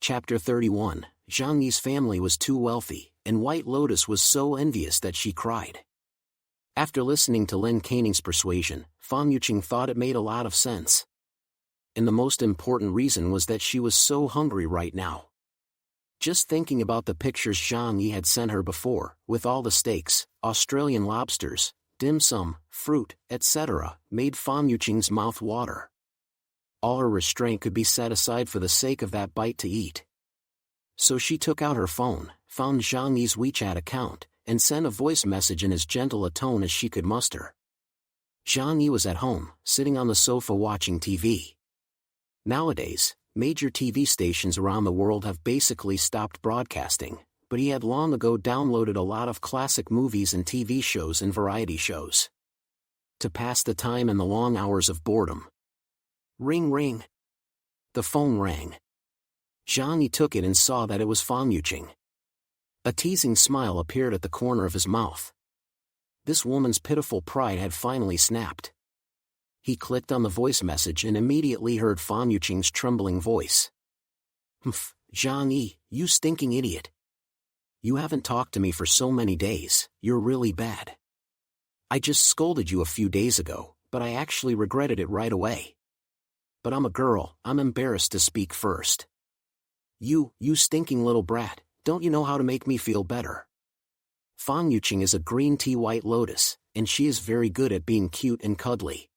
Chapter 31. Jeangi's family was too wealthy, and White Lotus was so envious that she cried. After listening to Lin Caning's persuasion, Fan Yuqing thought it made a lot of sense. And the most important reason was that she was so hungry right now. Just thinking about the pictures Jeangi had sent her before, with all the steaks, Australian lobsters, dim sum, fruit, etc., made Fan Yuqing's mouth water. All her restraint could be set aside for the sake of that bite to eat. So she took out her phone, found Jeangi's WeChat account, and sent a voice message in as gentle a tone as she could muster. Jeangi was at home, sitting on the sofa watching TV. Nowadays, major TV stations around the world have basically stopped broadcasting, but he had long ago downloaded a lot of classic movies and TV shows and variety shows. To pass the time and the long hours of boredom. Ring ring. The phone rang. Jeangi took it and saw that it was Fan Yuqing. A teasing smile appeared at the corner of his mouth. This woman's pitiful pride had finally snapped. He clicked on the voice message and immediately heard Fan Yuqing's trembling voice. "Humph, Jeangi, you stinking idiot. You haven't talked to me for so many days, you're really bad. I just scolded you a few days ago, but I actually regretted it right away. But I'm a girl, I'm embarrassed to speak first. You stinking little brat, don't you know how to make me feel better? Fan Yuqing is a green tea White Lotus, and she is very good at being cute and cuddly.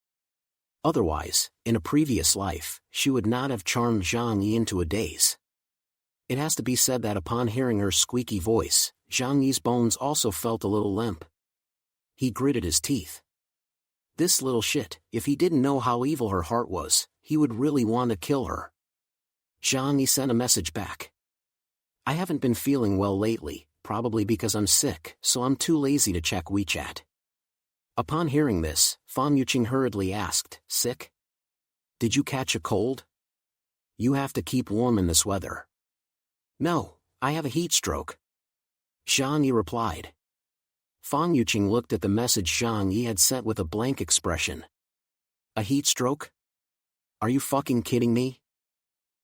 Otherwise, in a previous life, she would not have charmed Jeangi into a daze." It has to be said that upon hearing her squeaky voice, Jeangi's bones also felt a little limp. He gritted his teeth. This little shit, if he didn't know how evil her heart was, he would really want to kill her. Jeangi sent a message back. "I haven't been feeling well lately, probably because I'm sick, so I'm too lazy to check WeChat." Upon hearing this, Fan Yuqing hurriedly asked, "Sick? Did you catch a cold? You have to keep warm in this weather." "No, I have a heat stroke," Jeangi replied. Fan Yuqing looked at the message Jeangi had sent with a blank expression. "A heat stroke? Are you fucking kidding me?"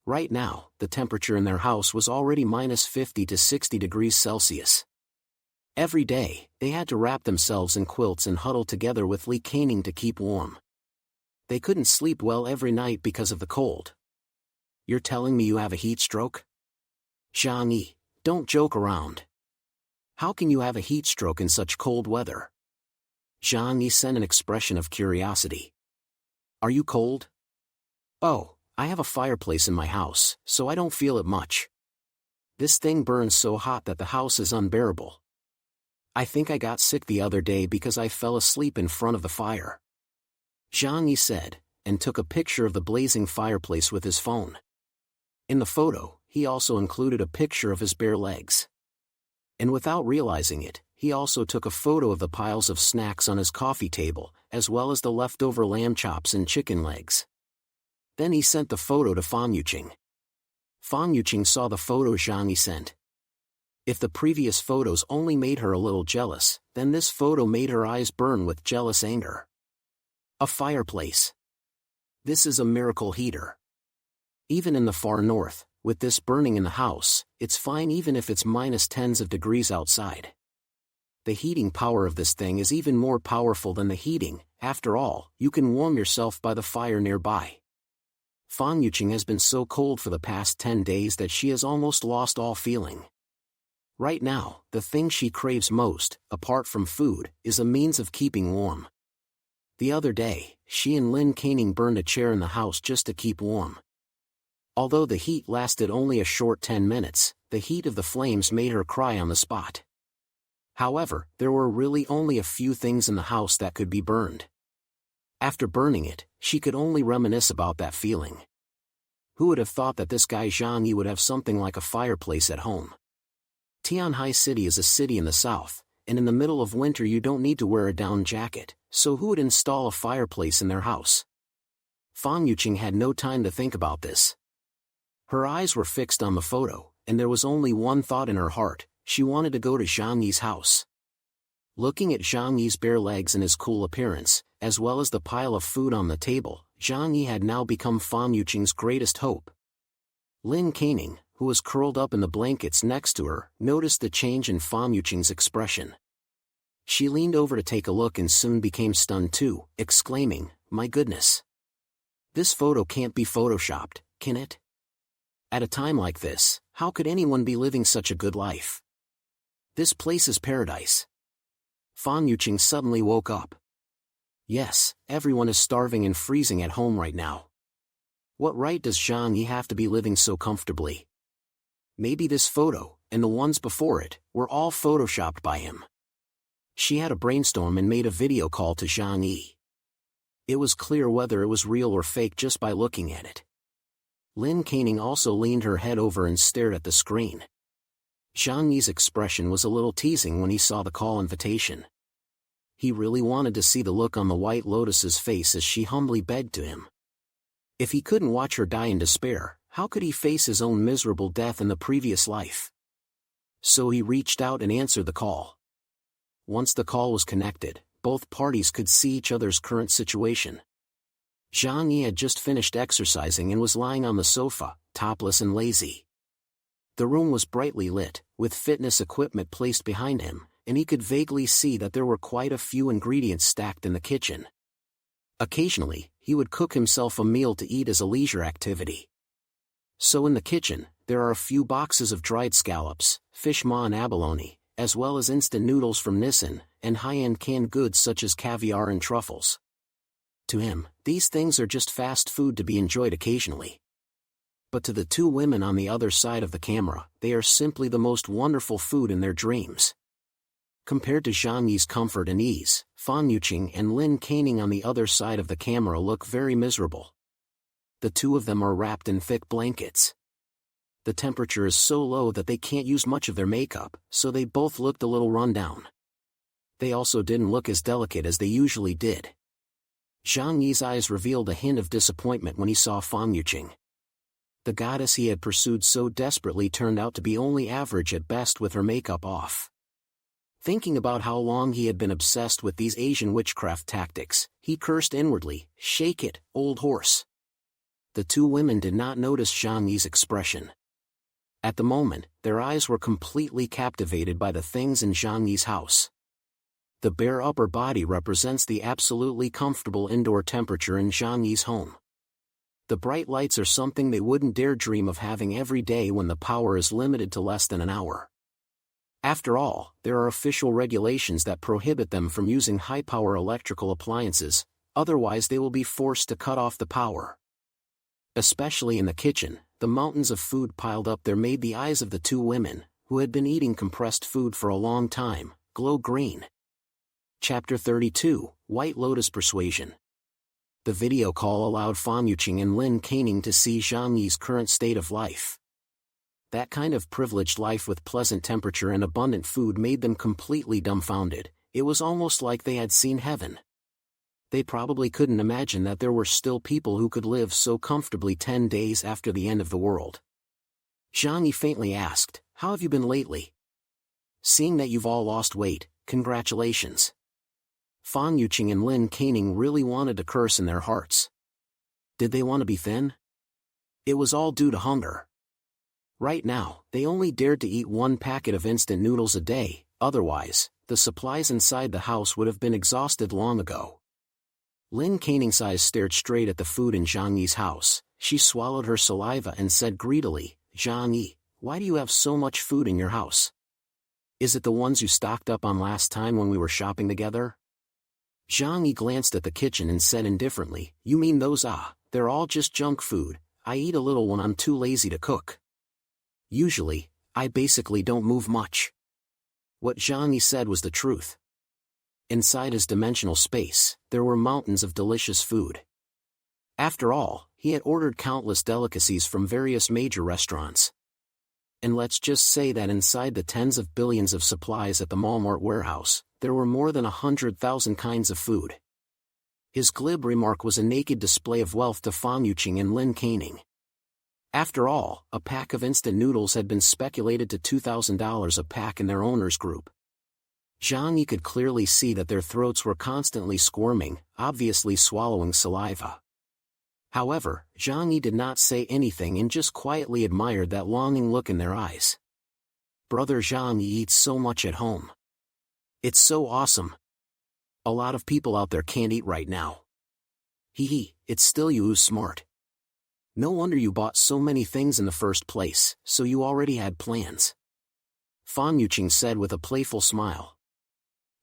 Right now, the temperature in their house was already -50 to 60 degrees Celsius. Every day, they had to wrap themselves in quilts and huddle together with Lin Caning to keep warm. They couldn't sleep well every night because of the cold. "You're telling me you have a heat stroke? Jeangi, don't joke around. How can you have a heat stroke in such cold weather?" Jeangi sent an expression of curiosity. "Are you cold?" "Oh, I have a fireplace in my house, so I don't feel it much. This thing burns so hot that the house is unbearable. I think I got sick the other day because I fell asleep in front of the fire," Jeangi said, and took a picture of the blazing fireplace with his phone. In the photo, he also included a picture of his bare legs. And without realizing it, he also took a photo of the piles of snacks on his coffee table, as well as the leftover lamb chops and chicken legs. Then he sent the photo to Fan Yuqing. Fan Yuqing saw the photo Jeangi sent. If the previous photos only made her a little jealous, then this photo made her eyes burn with jealous anger. A fireplace. This is a miracle heater. Even in the far north, with this burning in the house, it's fine even if it's -10s of degrees outside. The heating power of this thing is even more powerful than the heating. After all, you can warm yourself by the fire nearby. Fan Yuqing has been so cold for the past 10 days that she has almost lost all feeling. Right now, the thing she craves most, apart from food, is a means of keeping warm. The other day, she and Lin Caning burned a chair in the house just to keep warm. Although the heat lasted only a short 10 minutes, the heat of the flames made her cry on the spot. However, there were really only a few things in the house that could be burned. After burning it, she could only reminisce about that feeling. Who would have thought that this guy Jeangi would have something like a fireplace at home? Tianhai City is a city in the south, and in the middle of winter you don't need to wear a down jacket, so who would install a fireplace in their house? Fan Yuqing had no time to think about this. Her eyes were fixed on the photo, and there was only one thought in her heart: she wanted to go to Jeangi's house. Looking at Jeangi's bare legs and his cool appearance, as well as the pile of food on the table, Jeangi had now become Fan Yuqing's greatest hope. Lin Caning, who was curled up in the blankets next to her, noticed the change in Fong Yuqing's expression. She leaned over to take a look and soon became stunned too, exclaiming, "My goodness! This photo can't be photoshopped, can it? At a time like this, how could anyone be living such a good life? This place is paradise." Fong Yuqing suddenly woke up. Yes, everyone is starving and freezing at home right now. What right does Jeangi have to be living so comfortably? Maybe this photo, and the ones before it, were all photoshopped by him. She had a brainstorm and made a video call to Jeangi. It was clear whether it was real or fake just by looking at it. Lin Canning also leaned her head over and stared at the screen. Jeangi's expression was a little teasing when he saw the call invitation. He really wanted to see the look on the White Lotus's face as she humbly begged to him. If he couldn't watch her die in despair, how could he face his own miserable death in the previous life? So he reached out and answered the call. Once the call was connected, both parties could see each other's current situation. Jeangi had just finished exercising and was lying on the sofa, topless and lazy. The room was brightly lit, with fitness equipment placed behind him, and he could vaguely see that there were quite a few ingredients stacked in the kitchen. Occasionally, he would cook himself a meal to eat as a leisure activity. So in the kitchen, there are a few boxes of dried scallops, fish maw and abalone, as well as instant noodles from Nissin, and high-end canned goods such as caviar and truffles. To him, these things are just fast food to be enjoyed occasionally. But to the two women on the other side of the camera, they are simply the most wonderful food in their dreams. Compared to Jeangi's comfort and ease, Fong Yuqing and Lin Canning on the other side of the camera look very miserable. The two of them are wrapped in thick blankets. The temperature is so low that they can't use much of their makeup, so they both looked a little run down. They also didn't look as delicate as they usually did. Jeangi's eyes revealed a hint of disappointment when he saw Fong Yuqing. The goddess he had pursued so desperately turned out to be only average at best with her makeup off. Thinking about how long he had been obsessed with these Asian witchcraft tactics, he cursed inwardly, "Shake it, old horse." The two women did not notice Jeangi's expression. At the moment, their eyes were completely captivated by the things in Jeangi's house. The bare upper body represents the absolutely comfortable indoor temperature in Jeangi's home. The bright lights are something they wouldn't dare dream of having every day when the power is limited to less than an hour. After all, there are official regulations that prohibit them from using high-power electrical appliances, otherwise they will be forced to cut off the power. Especially in the kitchen, the mountains of food piled up there made the eyes of the two women, who had been eating compressed food for a long time, glow green. Chapter 32, White Lotus Persuasion. The video call allowed Fong Yuqing and Lin Canning to see Jeangi's current state of life. That kind of privileged life with pleasant temperature and abundant food made them completely dumbfounded. It was almost like they had seen heaven. They probably couldn't imagine that there were still people who could live so comfortably 10 days after the end of the world. Jeangi faintly asked, "How have you been lately? Seeing that you've all lost weight, congratulations." Fong Yuqing and Lin Canning really wanted to curse in their hearts. Did they want to be thin? It was all due to hunger. Right now, they only dared to eat one packet of instant noodles a day, otherwise, the supplies inside the house would have been exhausted long ago. Lin Canning's eyes stared straight at the food in Jeangi's house. She swallowed her saliva and said greedily, "Jeangi, why do you have so much food in your house? Is it the ones you stocked up on last time when we were shopping together?" Jeangi glanced at the kitchen and said indifferently, "You mean those? They're all just junk food. I eat a little when I'm too lazy to cook. Usually, I basically don't move much." What Jeangi said was the truth. Inside his dimensional space, there were mountains of delicious food. After all, he had ordered countless delicacies from various major restaurants. And let's just say that inside the tens of billions of supplies at the Walmart warehouse, there were more than 100,000 kinds of food. His glib remark was a naked display of wealth to Fong Yuqing and Lin Canning. After all, a pack of instant noodles had been speculated to $2,000 a pack in their owner's group. Jeangi could clearly see that their throats were constantly squirming, obviously swallowing saliva. However, Jeangi did not say anything and just quietly admired that longing look in their eyes. Brother Jeangi eats so much at home. It's so awesome. A lot of people out there can't eat right now. Hee, it's still you who's smart. No wonder you bought so many things in the first place, so you already had plans. Fan Yuqing said with a playful smile.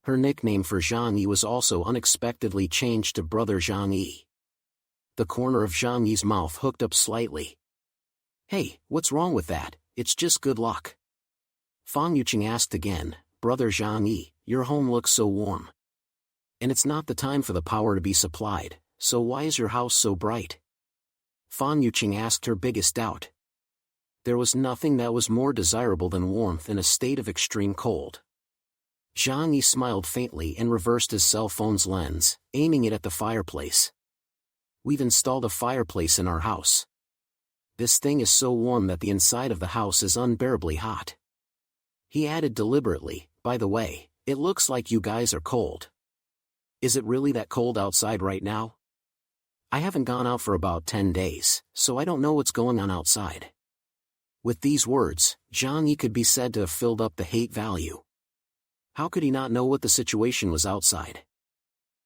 Her nickname for Jeangi was also unexpectedly changed to Brother Jeangi. The corner of Jeangi's mouth hooked up slightly. Hey, what's wrong with that? It's just good luck. Fan Yuqing asked again, Brother Jeangi, your home looks so warm. And it's not the time for the power to be supplied, so why is your house so bright? Fan Yuqing asked her biggest doubt. There was nothing that was more desirable than warmth in a state of extreme cold. Jeangi smiled faintly and reversed his cell phone's lens, aiming it at the fireplace. We've installed a fireplace in our house. This thing is so warm that the inside of the house is unbearably hot. He added deliberately, by the way, it looks like you guys are cold. Is it really that cold outside right now? I haven't gone out for about 10 days, so I don't know what's going on outside. With these words, Jeangi could be said to have filled up the hate value. How could he not know what the situation was outside?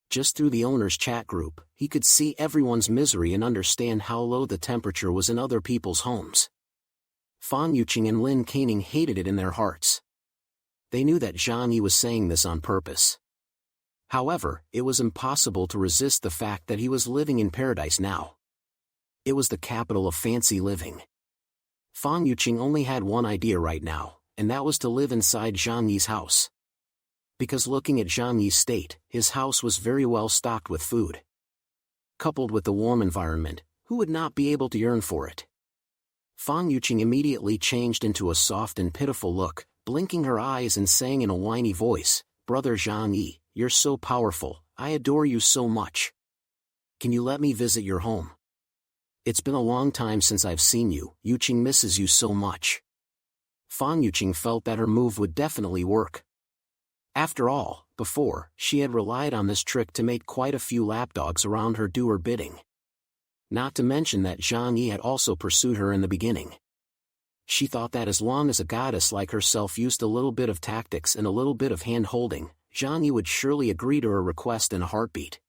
Just through the owner's chat group, he could see everyone's misery and understand how low the temperature was in other people's homes. Fan Yuqing and Lin Caning hated it in their hearts. They knew that Jeangi was saying this on purpose. However, it was impossible to resist the fact that he was living in paradise now. It was the capital of fancy living. Fan Yuqing only had one idea right now, and that was to live inside Jeangi's house. Because looking at Jeangi's state, his house was very well stocked with food. Coupled with the warm environment, who would not be able to yearn for it? Fan Yuqing immediately changed into a soft and pitiful look, blinking her eyes and saying in a whiny voice, Brother Jeangi, you're so powerful, I adore you so much. Can you let me visit your home? It's been a long time since I've seen you, Yuqing misses you so much. Fan Yuqing felt that her move would definitely work. After all, before, she had relied on this trick to make quite a few lapdogs around her do her bidding. Not to mention that Jeangi had also pursued her in the beginning. She thought that as long as a goddess like herself used a little bit of tactics and a little bit of hand-holding, Jeangi would surely agree to her request in a heartbeat.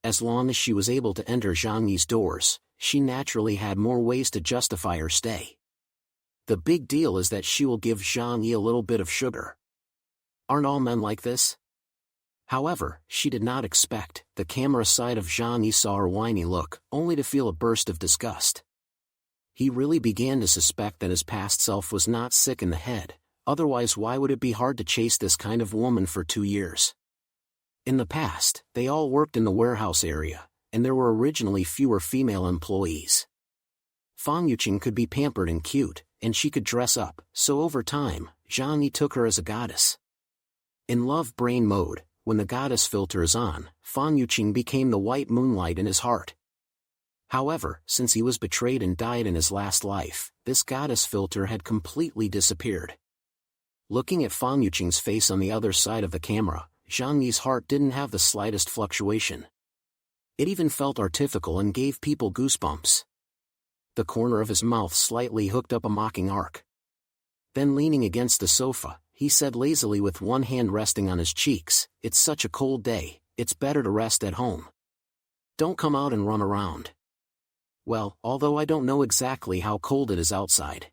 As long as she was able to enter Jeangi's doors, she naturally had more ways to justify her stay. The big deal is that she will give Jeangi a little bit of sugar. Aren't all men like this? However, she did not expect. The camera side of Jeangi saw her whiny look, only to feel a burst of disgust. He really began to suspect that his past self was not sick in the head, otherwise why would it be hard to chase this kind of woman for 2 years? In the past, they all worked in the warehouse area, and there were originally fewer female employees. Fan Yuqing could be pampered and cute, and she could dress up, so over time, Jeangi took her as a goddess. In love brain mode, when the goddess filter is on, Fan Yuqing became the white moonlight in his heart. However, since he was betrayed and died in his last life, this goddess filter had completely disappeared. Looking at Fan Yuqing's face on the other side of the camera, Jeangi's heart didn't have the slightest fluctuation. It even felt artificial and gave people goosebumps. The corner of his mouth slightly hooked up a mocking arc. Then leaning against the sofa, he said lazily with one hand resting on his cheeks, it's such a cold day, it's better to rest at home. Don't come out and run around. Well, although I don't know exactly how cold it is outside.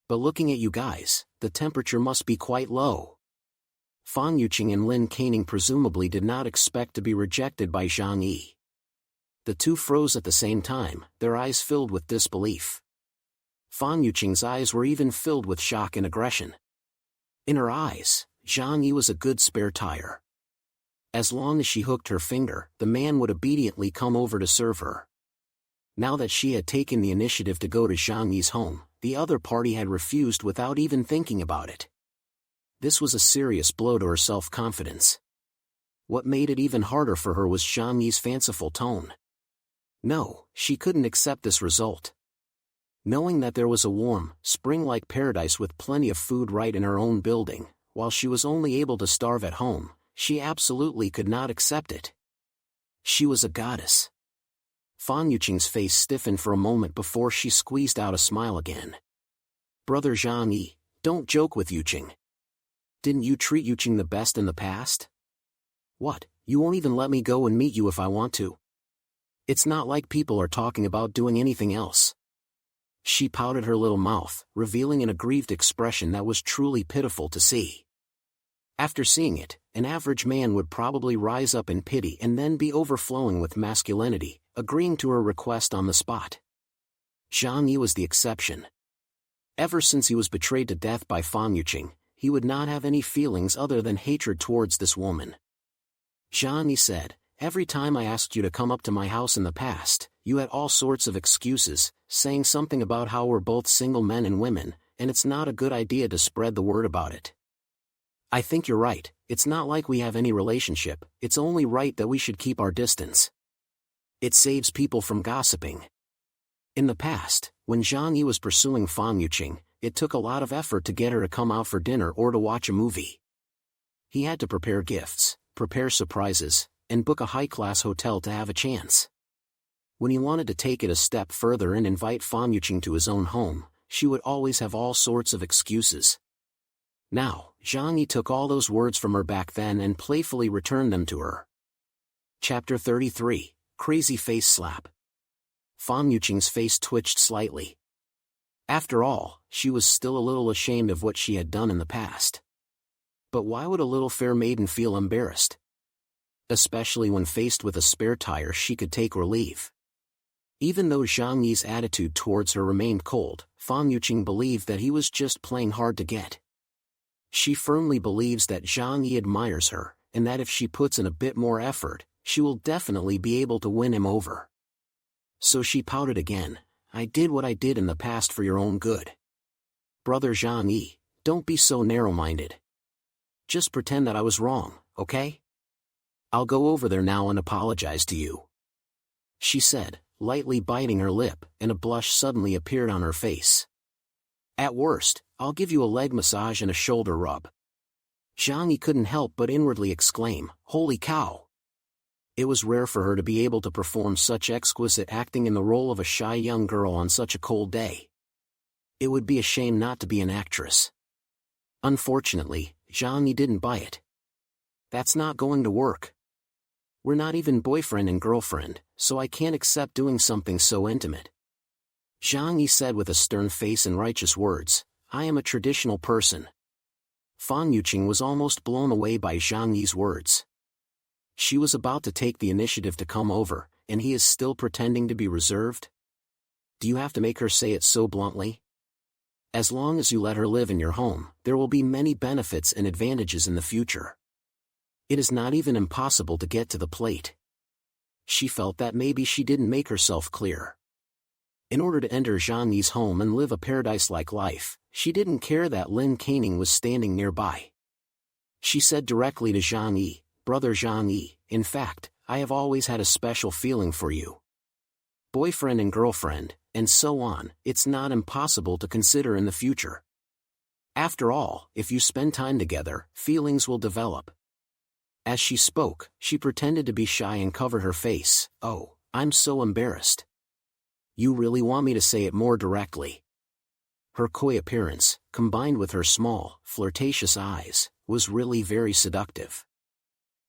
But looking at you guys, the temperature must be quite low. Fan Yuqing and Lin Caning presumably did not expect to be rejected by Jeangi. The two froze at the same time, their eyes filled with disbelief. Fan Yuqing's eyes were even filled with shock and aggression. In her eyes, Jeangi was a good spare tire. As long as she hooked her finger, the man would obediently come over to serve her. Now that she had taken the initiative to go to Jeangi's home, the other party had refused without even thinking about it. This was a serious blow to her self-confidence. What made it even harder for her was Jeangi's fanciful tone. No, she couldn't accept this result. Knowing that there was a warm, spring-like paradise with plenty of food right in her own building, while she was only able to starve at home, she absolutely could not accept it. She was a goddess. Fan Yuqing's face stiffened for a moment before she squeezed out a smile again. Brother Jeangi, don't joke with Yuqing. Didn't you treat Yuqing the best in the past? What, you won't even let me go and meet you if I want to? It's not like people are talking about doing anything else. She pouted her little mouth, revealing an aggrieved expression that was truly pitiful to see. After seeing it, an average man would probably rise up in pity and then be overflowing with masculinity, agreeing to her request on the spot. Jeangi was the exception. Ever since he was betrayed to death by Fan Yuqing, he would not have any feelings other than hatred towards this woman. Jeangi said, every time I asked you to come up to my house in the past, you had all sorts of excuses, saying something about how we're both single men and women, and it's not a good idea to spread the word about it. I think you're right, it's not like we have any relationship, it's only right that we should keep our distance. It saves people from gossiping. In the past, when Jeangi was pursuing Fan Yuqing, it took a lot of effort to get her to come out for dinner or to watch a movie. He had to prepare gifts, prepare surprises, and book a high-class hotel to have a chance. When he wanted to take it a step further and invite Fan Yuqing to his own home, she would always have all sorts of excuses. Now, Jeangi took all those words from her back then and playfully returned them to her. Chapter 33, Crazy Face Slap. Fan Yuqing's face twitched slightly. After all, she was still a little ashamed of what she had done in the past. But why would a little fair maiden feel embarrassed? Especially when faced with a spare tire she could take or leave. Even though Jeangi's attitude towards her remained cold, Fan Yuqing believed that he was just playing hard to get. She firmly believes that Jeangi admires her, and that if she puts in a bit more effort, she will definitely be able to win him over. So she pouted again, I did what I did in the past for your own good. Brother Jeangi, don't be so narrow-minded. Just pretend that I was wrong, okay? I'll go over there now and apologize to you. She said, lightly biting her lip, and a blush suddenly appeared on her face. At worst, I'll give you a leg massage and a shoulder rub. Jeangi couldn't help but inwardly exclaim, holy cow! It was rare for her to be able to perform such exquisite acting in the role of a shy young girl on such a cold day. It would be a shame not to be an actress. Unfortunately, Jeangi didn't buy it. That's not going to work. We're not even boyfriend and girlfriend, so I can't accept doing something so intimate. Jeangi said with a stern face and righteous words, I am a traditional person. Fan Yuqing was almost blown away by Jeangi's words. She was about to take the initiative to come over, and he is still pretending to be reserved? Do you have to make her say it so bluntly? As long as you let her live in your home, there will be many benefits and advantages in the future. It is not even impossible to get to the plate. She felt that maybe she didn't make herself clear. In order to enter Jeangi's home and live a paradise-like life, she didn't care that Lin Canning was standing nearby. She said directly to Jeangi, Brother Jeangi, in fact, I have always had a special feeling for you. Boyfriend and girlfriend, and so on, it's not impossible to consider in the future. After all, if you spend time together, feelings will develop. As she spoke, she pretended to be shy and covered her face. Oh, I'm so embarrassed. You really want me to say it more directly? Her coy appearance, combined with her small, flirtatious eyes, was really very seductive.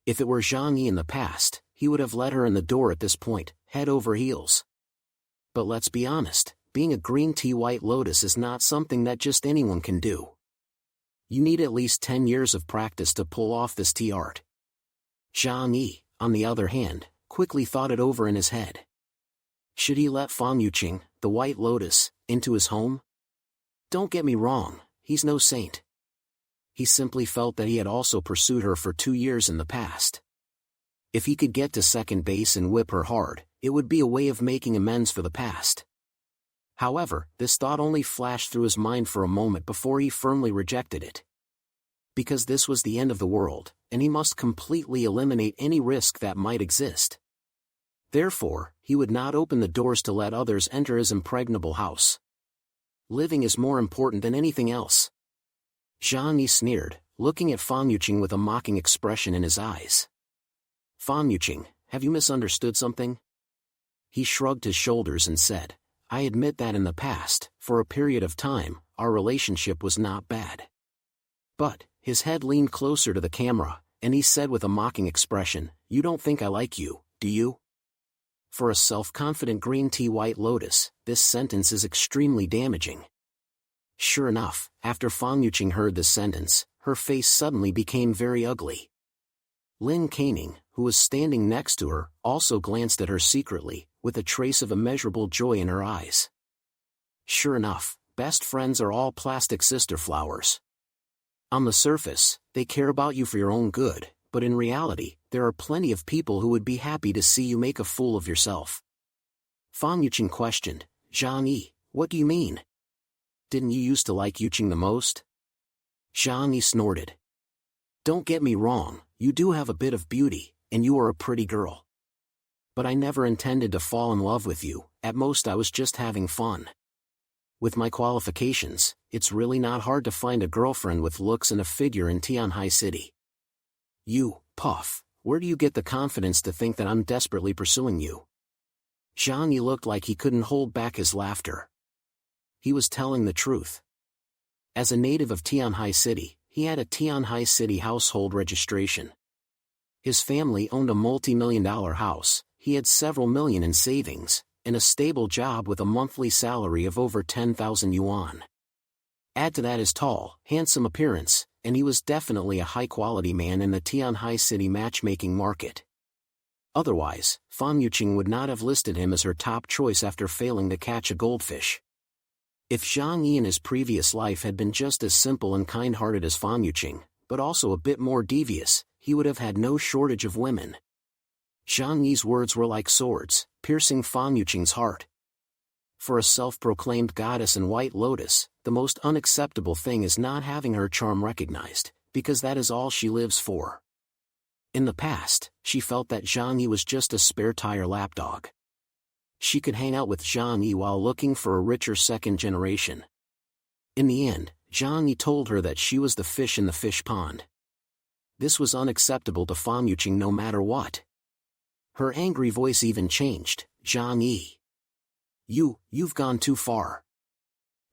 If it were Jeangi in the past, he would have let her in the door at this point, head over heels. But let's be honest, being a green tea white lotus is not something that just anyone can do. You need at least 10 years of practice to pull off this tea art. Jeangi, on the other hand, quickly thought it over in his head. Should he let Fan Yuqing, the White Lotus, into his home? Don't get me wrong, he's no saint. He simply felt that he had also pursued her for 2 years in the past. If he could get to second base and whip her hard, it would be a way of making amends for the past. However, this thought only flashed through his mind for a moment before he firmly rejected it. Because this was the end of the world, and he must completely eliminate any risk that might exist. Therefore, he would not open the doors to let others enter his impregnable house. Living is more important than anything else. Jeangi sneered, looking at Fan Yuqing with a mocking expression in his eyes. Fan Yuqing, have you misunderstood something? He shrugged his shoulders and said, I admit that in the past, for a period of time, our relationship was not bad. But, his head leaned closer to the camera, and he said with a mocking expression, you don't think I like you, do you? For a self-confident green tea White Lotus, this sentence is extremely damaging. Sure enough, after Fang Yuqing heard this sentence, her face suddenly became very ugly. Lin Canning, who was standing next to her, also glanced at her secretly, with a trace of immeasurable joy in her eyes. Sure enough, best friends are all plastic sister flowers. On the surface, they care about you for your own good, but in reality, there are plenty of people who would be happy to see you make a fool of yourself. Fang Yuqing questioned, Jeangi, what do you mean? Didn't you used to like Yuqing the most? Jeangi snorted. Don't get me wrong, you do have a bit of beauty, and you are a pretty girl. But I never intended to fall in love with you, at most I was just having fun. With my qualifications, it's really not hard to find a girlfriend with looks and a figure in Tianhai City. You, Puff, where do you get the confidence to think that I'm desperately pursuing you? Jeangi looked like he couldn't hold back his laughter. He was telling the truth. As a native of Tianhai City, he had a Tianhai City household registration. His family owned a multi-million-dollar house, he had several million in savings, and a stable job with a monthly salary of over 10,000 yuan. Add to that his tall, handsome appearance, and he was definitely a high-quality man in the Tianhai City matchmaking market. Otherwise, Fang Yuqing would not have listed him as her top choice after failing to catch a goldfish. If Jeangi in his previous life had been just as simple and kind-hearted as Fang Yuqing, but also a bit more devious, he would have had no shortage of women. Jeangi's words were like swords, piercing Fang Yuqing's heart. For a self-proclaimed goddess in White Lotus, the most unacceptable thing is not having her charm recognized, because that is all she lives for. In the past, she felt that Jeangi was just a spare tire lapdog. She could hang out with Jeangi while looking for a richer second generation. In the end, Jeangi told her that she was the fish in the fish pond. This was unacceptable to Fang Yuqing no matter what. Her angry voice even changed, Jeangi. You've gone too far.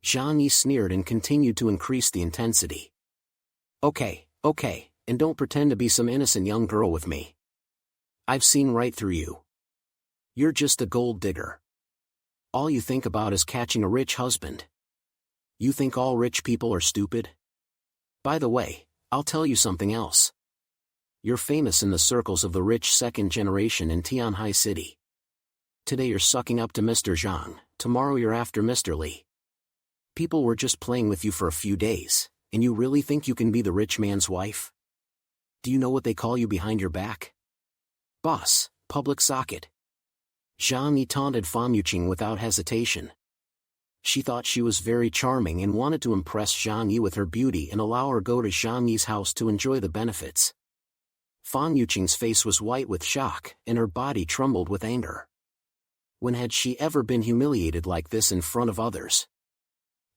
Jeangi sneered and continued to increase the intensity. Okay, and don't pretend to be some innocent young girl with me. I've seen right through you. You're just a gold digger. All you think about is catching a rich husband. You think all rich people are stupid? By the way, I'll tell you something else. You're famous in the circles of the rich second generation in Tianhai City. Today you're sucking up to Mr. Zhang, tomorrow you're after Mr. Li. People were just playing with you for a few days, and you really think you can be the rich man's wife? Do you know what they call you behind your back? Boss, public socket. Jeangi taunted Fang Yuqing without hesitation. She thought she was very charming and wanted to impress Jeangi with her beauty and allow her go to Jeangi's house to enjoy the benefits. Fang Yuqing's face was white with shock, and her body trembled with anger. When had she ever been humiliated like this in front of others?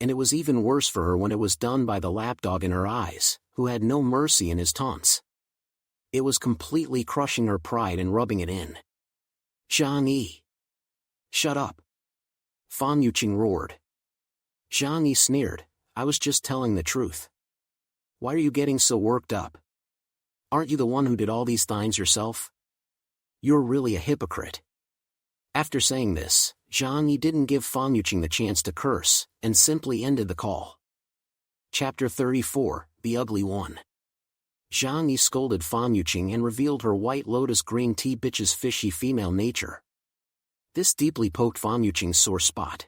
And it was even worse for her when it was done by the lapdog in her eyes, who had no mercy in his taunts. It was completely crushing her pride and rubbing it in. Jeangi! Shut up! Fang Yuqing roared. Jeangi sneered, I was just telling the truth. Why are you getting so worked up? Aren't you the one who did all these things yourself? You're really a hypocrite. After saying this, Jeangi didn't give Fang Yuqing the chance to curse, and simply ended the call. Chapter 34, The Ugly One. Jeangi scolded Fang Yuqing and revealed her White Lotus green tea bitch's fishy female nature. This deeply poked Fang Yuqing's sore spot.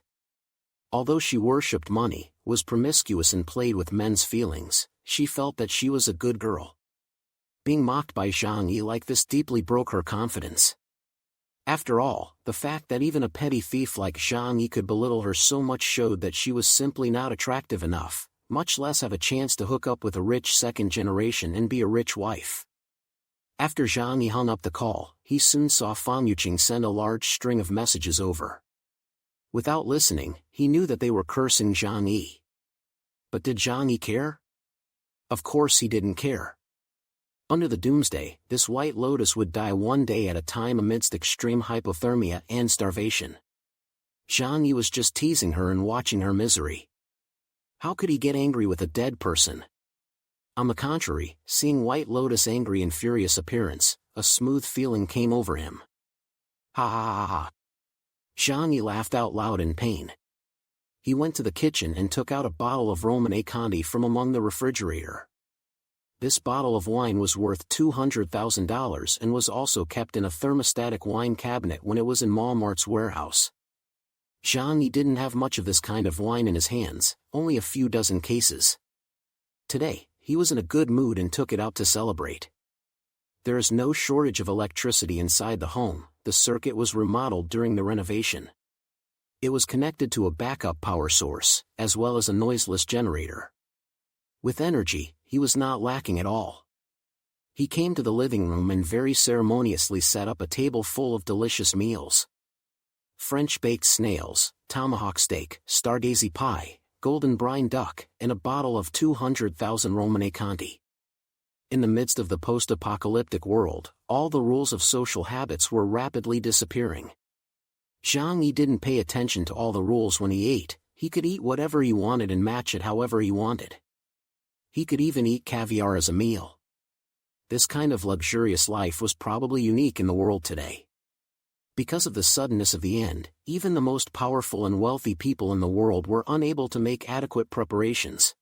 Although she worshipped money, was promiscuous and played with men's feelings, she felt that she was a good girl. Being mocked by Jeangi like this deeply broke her confidence. After all, the fact that even a petty thief like Jeangi could belittle her so much showed that she was simply not attractive enough, much less have a chance to hook up with a rich second generation and be a rich wife. After Jeangi hung up the call, he soon saw Fang Yuqing send a large string of messages over. Without listening, he knew that they were cursing Jeangi. But did Jeangi care? Of course he didn't care. Under the doomsday, this white lotus would die one day at a time amidst extreme hypothermia and starvation. Jeangi was just teasing her and watching her misery. How could he get angry with a dead person? On the contrary, seeing White Lotus' angry and furious appearance, a smooth feeling came over him. Ha ha ha ha. Jeangi laughed out loud in pain. He went to the kitchen and took out a bottle of Romanée Conti from among the refrigerator. This bottle of wine was worth $200,000 and was also kept in a thermostatic wine cabinet when it was in Walmart's warehouse. Jeangi didn't have much of this kind of wine in his hands, only a few dozen cases. Today, he was in a good mood and took it out to celebrate. There is no shortage of electricity inside the home. The circuit was remodeled during the renovation. It was connected to a backup power source, as well as a noiseless generator. With energy, he was not lacking at all. He came to the living room and very ceremoniously set up a table full of delicious meals. French baked snails, tomahawk steak, stargazy pie, golden brine duck, and a bottle of 200,000 Romanée Conti. In the midst of the post-apocalyptic world, all the rules of social habits were rapidly disappearing. Jeangi didn't pay attention to all the rules when he ate. He could eat whatever he wanted and match it however he wanted. He could even eat caviar as a meal. This kind of luxurious life was probably unique in the world today. Because of the suddenness of the end, even the most powerful and wealthy people in the world were unable to make adequate preparations.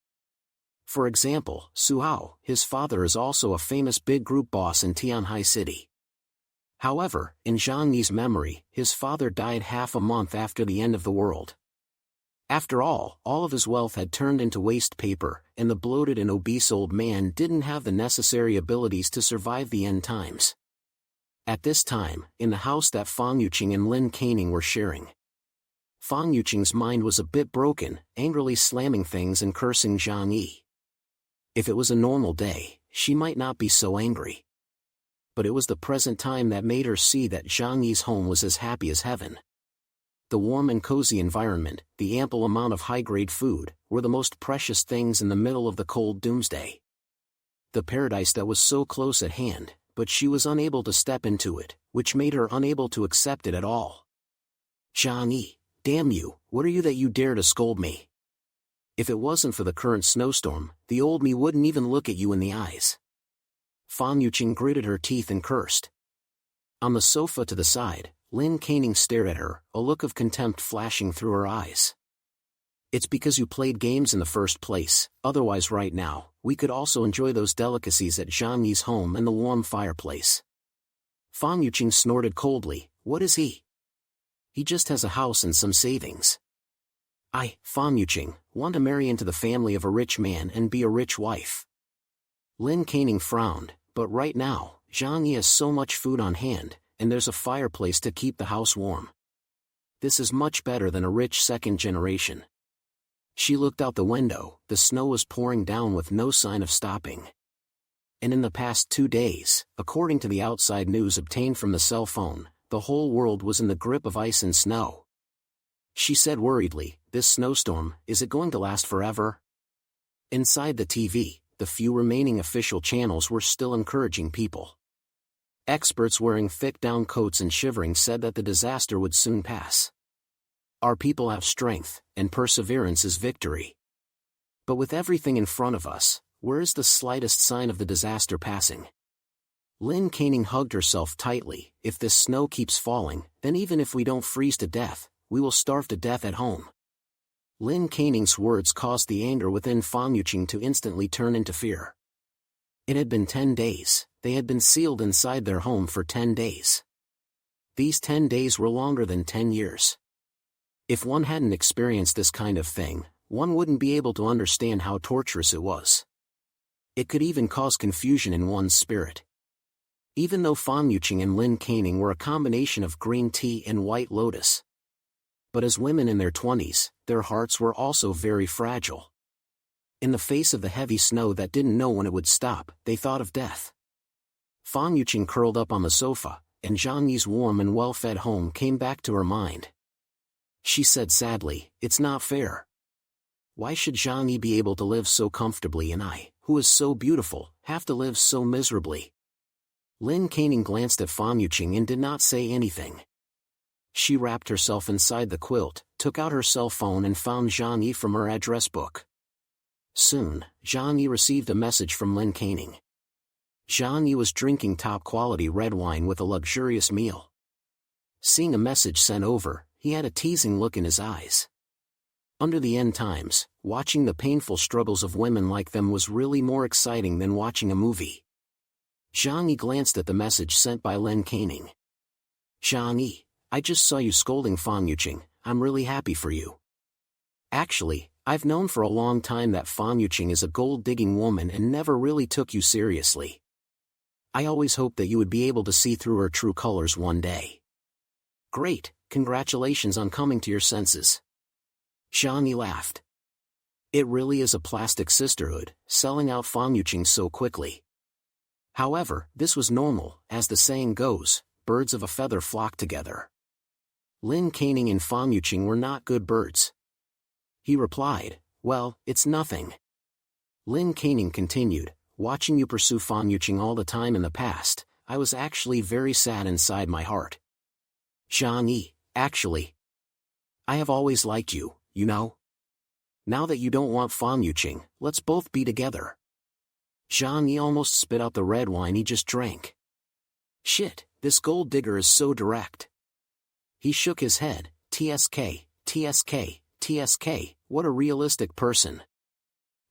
For example, Su Hao, his father, is also a famous big group boss in Tianhai City. However, in Jeangi's memory, his father died half a month after the end of the world. After all of his wealth had turned into waste paper, and the bloated and obese old man didn't have the necessary abilities to survive the end times. At this time, in the house that Fang Yuqing and Lin Canning were sharing, Fang Yuqing's mind was a bit broken, angrily slamming things and cursing Jeangi. If it was a normal day, she might not be so angry. But it was the present time that made her see that Jeangi's home was as happy as heaven. The warm and cozy environment, the ample amount of high-grade food, were the most precious things in the middle of the cold doomsday. The paradise that was so close at hand, but she was unable to step into it, which made her unable to accept it at all. Jeangi, damn you, what are you that you dare to scold me? If it wasn't for the current snowstorm, the old me wouldn't even look at you in the eyes. Fang Yuqing gritted her teeth and cursed. On the sofa to the side, Lin Canning stared at her, a look of contempt flashing through her eyes. It's because you played games in the first place, otherwise right now, we could also enjoy those delicacies at Jeangi's home and the warm fireplace. Fang Yuqing snorted coldly. What is he? He just has a house and some savings. Fang Yuqing, want to marry into the family of a rich man and be a rich wife. Lin Canning frowned, but right now, Jeangi has so much food on hand, and there's a fireplace to keep the house warm. This is much better than a rich second generation. She looked out the window. The snow was pouring down with no sign of stopping. And in the past 2 days, according to the outside news obtained from the cell phone, the whole world was in the grip of ice and snow. She said worriedly, this snowstorm, is it going to last forever? Inside the TV, the few remaining official channels were still encouraging people. Experts wearing thick down coats and shivering said that the disaster would soon pass. Our people have strength, and perseverance is victory. But with everything in front of us, where is the slightest sign of the disaster passing? Lin Canning hugged herself tightly. If this snow keeps falling, then even if we don't freeze to death, we will starve to death at home. Lin Canning's words caused the anger within Fang Yuqing to instantly turn into fear. It had been 10 days, they had been sealed inside their home for 10 days. These 10 days were longer than 10 years. If one hadn't experienced this kind of thing, one wouldn't be able to understand how torturous it was. It could even cause confusion in one's spirit. Even though Fang Yuqing and Lin Canning were a combination of green tea and white lotus. But as women in their 20s, their hearts were also very fragile. In the face of the heavy snow that didn't know when it would stop, they thought of death. Fang Yuqing curled up on the sofa, and Jeangi's warm and well-fed home came back to her mind. She said sadly, it's not fair. Why should Jeangi be able to live so comfortably and I, who is so beautiful, have to live so miserably. Lin Canning glanced at Fan Yuqing and did not say anything. She wrapped herself inside the quilt, took out her cell phone and found Jeangi from her address book. Soon, Jeangi received a message from Lin Canning. Jeangi was drinking top-quality red wine with a luxurious meal. Seeing a message sent over, he had a teasing look in his eyes. Under the end times, watching the painful struggles of women like them was really more exciting than watching a movie. Jeangi glanced at the message sent by Lin Canning. Jeangi, I just saw you scolding Fan Yuqing. I'm really happy for you. Actually, I've known for a long time that Fan Yuqing is a gold-digging woman and never really took you seriously. I always hoped that you would be able to see through her true colors one day. Great, congratulations on coming to your senses. Jeangi laughed. It really is a plastic sisterhood, selling out Fan Yuqing so quickly. However, this was normal, as the saying goes, birds of a feather flock together. Lin Canning and Fan Yuqing were not good birds. He replied, well, it's nothing. Lin Canning continued, watching you pursue Fan Yuqing all the time in the past, I was actually very sad inside my heart. Jeangi, actually, I have always liked you, you know. Now that you don't want Fan Yuqing, let's both be together. Jeangi almost spit out the red wine he just drank. Shit, this gold digger is so direct. He shook his head, TSK, TSK, TSK, what a realistic person.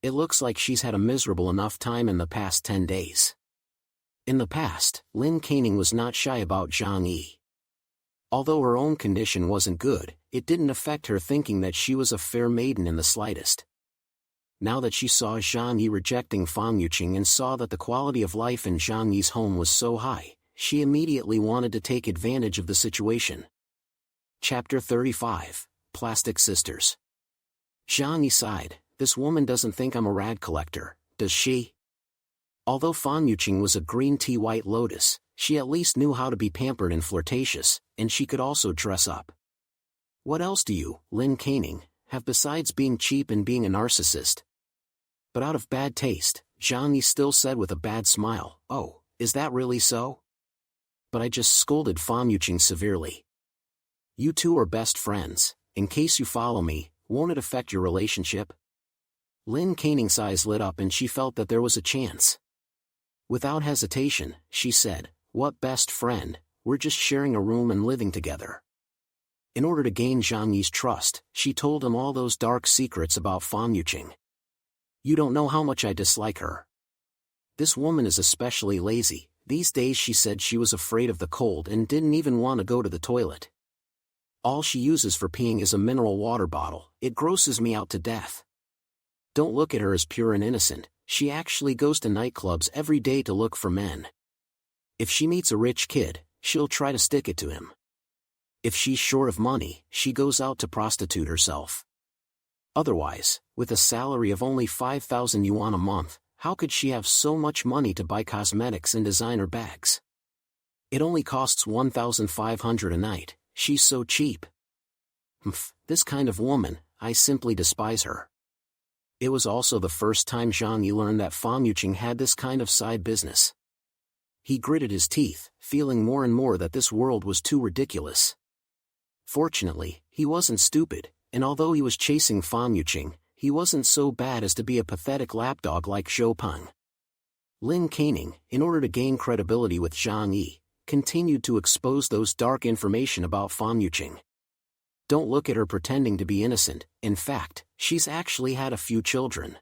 It looks like she's had a miserable enough time in the past 10 days. In the past, Lin Canning was not shy about Jeangi. Although her own condition wasn't good, it didn't affect her thinking that she was a fair maiden in the slightest. Now that she saw Jeangi rejecting Fan Yuqing and saw that the quality of life in Jeangi's home was so high, she immediately wanted to take advantage of the situation. Chapter 35, Plastic Sisters. Jeangi sighed, this woman doesn't think I'm a rag collector, does she? Although Fan Yuqing was a green tea white lotus, she at least knew how to be pampered and flirtatious, and she could also dress up. What else do you, Lin Canning, have besides being cheap and being a narcissist? But out of bad taste, Jeangi still said with a bad smile, oh, is that really so? But I just scolded Fan Yuqing severely. You two are best friends, in case you follow me, won't it affect your relationship? Lin Canning's eyes lit up and she felt that there was a chance. Without hesitation, she said, what best friend, we're just sharing a room and living together. In order to gain Jeangi's trust, she told him all those dark secrets about Fan Yuqing. You don't know how much I dislike her. This woman is especially lazy. These days she said she was afraid of the cold and didn't even want to go to the toilet. All she uses for peeing is a mineral water bottle. It grosses me out to death. Don't look at her as pure and innocent. She actually goes to nightclubs every day to look for men. If she meets a rich kid, she'll try to stick it to him. If she's short of money, she goes out to prostitute herself. Otherwise, with a salary of only 5,000 yuan a month, how could she have so much money to buy cosmetics and designer bags? It only costs 1,500 a night. She's so cheap. This kind of woman, I simply despise her. It was also the first time Jeangi learned that Fan Yuqing had this kind of side business. He gritted his teeth, feeling more and more that this world was too ridiculous. Fortunately, he wasn't stupid, and although he was chasing Fan Yuqing, he wasn't so bad as to be a pathetic lapdog like Zhou Peng. Lin Canning, in order to gain credibility with Jeangi, continued to expose those dark information about Fan Yuqing. Don't look at her pretending to be innocent, in fact, she's actually had a few children.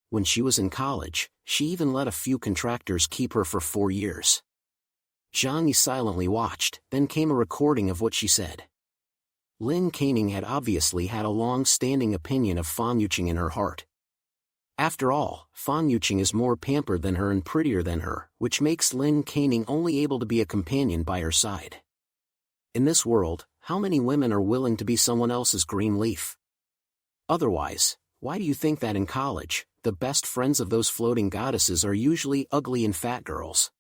When she was in college, she even let a few contractors keep her for 4 years. Jeangi silently watched, then came a recording of what she said. Lin Canning had obviously had a long-standing opinion of Fan Yuqing in her heart. After all, Fan Yuqing is more pampered than her and prettier than her, which makes Lin Canning only able to be a companion by her side. In this world, how many women are willing to be someone else's green leaf? Otherwise, why do you think that in college, the best friends of those floating goddesses are usually ugly and fat girls?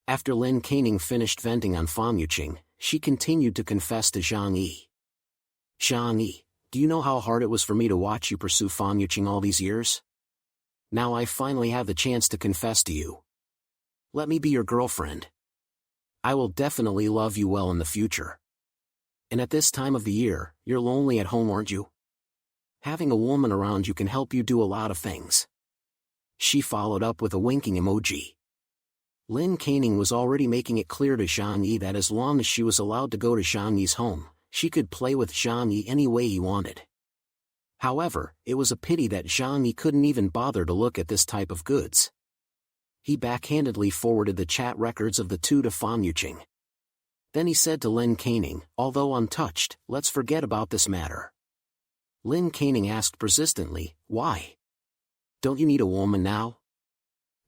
After Lin Canning finished venting on Fan Yuqing, she continued to confess to Jeangi. Jeangi, do you know how hard it was for me to watch you pursue Fan Yuqing all these years? Now I finally have the chance to confess to you. Let me be your girlfriend. I will definitely love you well in the future. And at this time of the year, you're lonely at home, aren't you? Having a woman around you can help you do a lot of things. She followed up with a winking emoji. Lynn Canning was already making it clear to Jeangi that as long as she was allowed to go to Jeangi's home, she could play with Jeangi any way he wanted. However, it was a pity that Jeangi couldn't even bother to look at this type of goods. He backhandedly forwarded the chat records of the two to Fan Yuqing. Then he said to Lynn Canning, although untouched, let's forget about this matter. Lynn Canning asked persistently, why? Don't you need a woman now?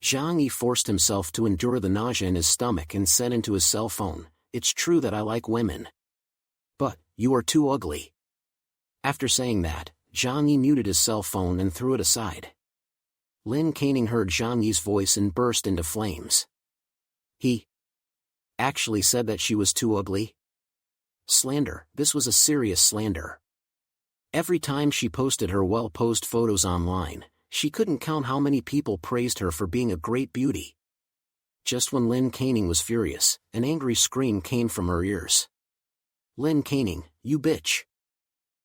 Jeangi forced himself to endure the nausea in his stomach and said into his cell phone, it's true that I like women. But, you are too ugly. After saying that, Jeangi muted his cell phone and threw it aside. Lynn Canning heard Jeangi's voice and burst into flames. He actually said that she was too ugly? Slander, this was a serious slander. Every time she posted her well-posed photos online, she couldn't count how many people praised her for being a great beauty. Just when Lynn Canning was furious, an angry scream came from her ears. Lynn Canning, you bitch.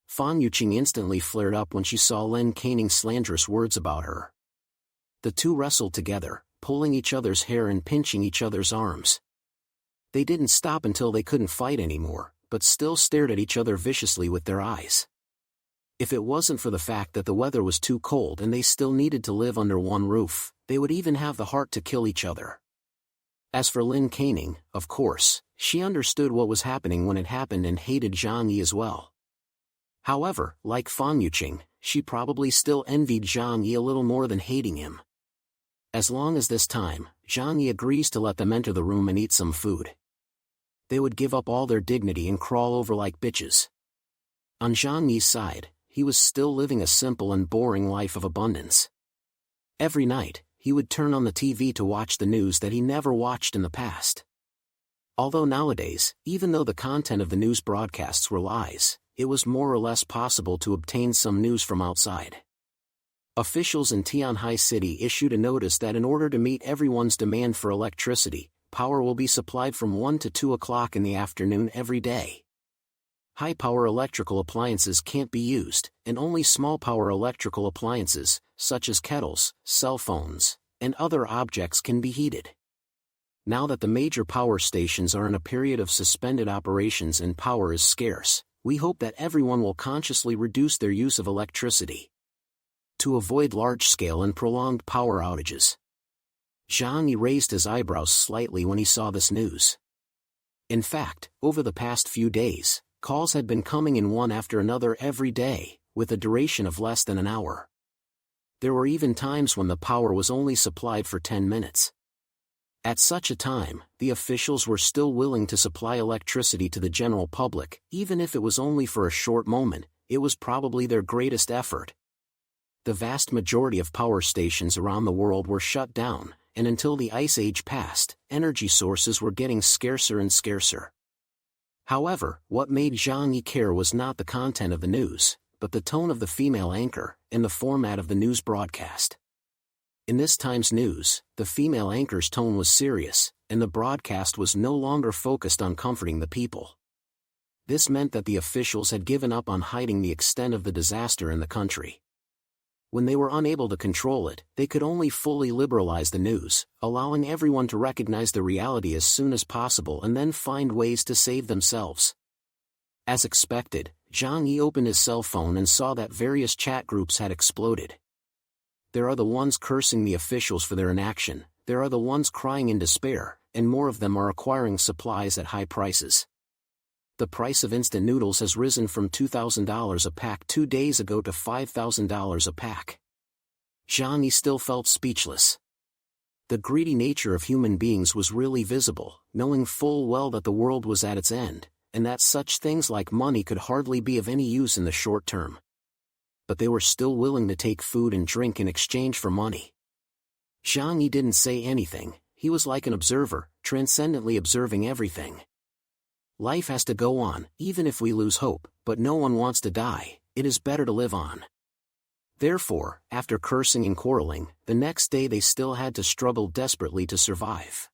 Fan Yuqing instantly flared up when she saw Lynn Canning's slanderous words about her. The two wrestled together, pulling each other's hair and pinching each other's arms. They didn't stop until they couldn't fight anymore, but still stared at each other viciously with their eyes. If it wasn't for the fact that the weather was too cold and they still needed to live under one roof, they would even have the heart to kill each other. As for Lynn Canning, of course, she understood what was happening when it happened and hated Jeangi as well. However, like Fan Yuqing, she probably still envied Jeangi a little more than hating him. As long as this time, Jeangi agrees to let them enter the room and eat some food. They would give up all their dignity and crawl over like bitches. On Jeangi's side, he was still living a simple and boring life of abundance. Every night, he would turn on the TV to watch the news that he never watched in the past. Although nowadays, even though the content of the news broadcasts were lies, it was more or less possible to obtain some news from outside. Officials in Tianhai City issued a notice that in order to meet everyone's demand for electricity, power will be supplied from 1 to 2 o'clock in the afternoon every day. High-power electrical appliances can't be used, and only small-power electrical appliances, such as kettles, cell phones, and other objects can be heated. Now that the major power stations are in a period of suspended operations and power is scarce, we hope that everyone will consciously reduce their use of electricity to avoid large-scale and prolonged power outages. Jeangi raised his eyebrows slightly when he saw this news. In fact, over the past few days, calls had been coming in one after another every day, with a duration of less than an hour. There were even times when the power was only supplied for 10 minutes. At such a time, the officials were still willing to supply electricity to the general public, even if it was only for a short moment. It was probably their greatest effort. The vast majority of power stations around the world were shut down, and until the Ice Age passed, energy sources were getting scarcer and scarcer. However, what made Jeangi care was not the content of the news, but the tone of the female anchor, and the format of the news broadcast. In this time's news, the female anchor's tone was serious, and the broadcast was no longer focused on comforting the people. This meant that the officials had given up on hiding the extent of the disaster in the country. When they were unable to control it, they could only fully liberalize the news, allowing everyone to recognize the reality as soon as possible and then find ways to save themselves. As expected, Jeangi opened his cell phone and saw that various chat groups had exploded. There are the ones cursing the officials for their inaction, there are the ones crying in despair, and more of them are acquiring supplies at high prices. The price of instant noodles has risen from $2,000 a pack 2 days ago to $5,000 a pack. Jeangi still felt speechless. The greedy nature of human beings was really visible, knowing full well that the world was at its end, and that such things like money could hardly be of any use in the short term. But they were still willing to take food and drink in exchange for money. Jeangi didn't say anything, he was like an observer, transcendently observing everything. Life has to go on, even if we lose hope, but no one wants to die, it is better to live on. Therefore, after cursing and quarreling, the next day they still had to struggle desperately to survive.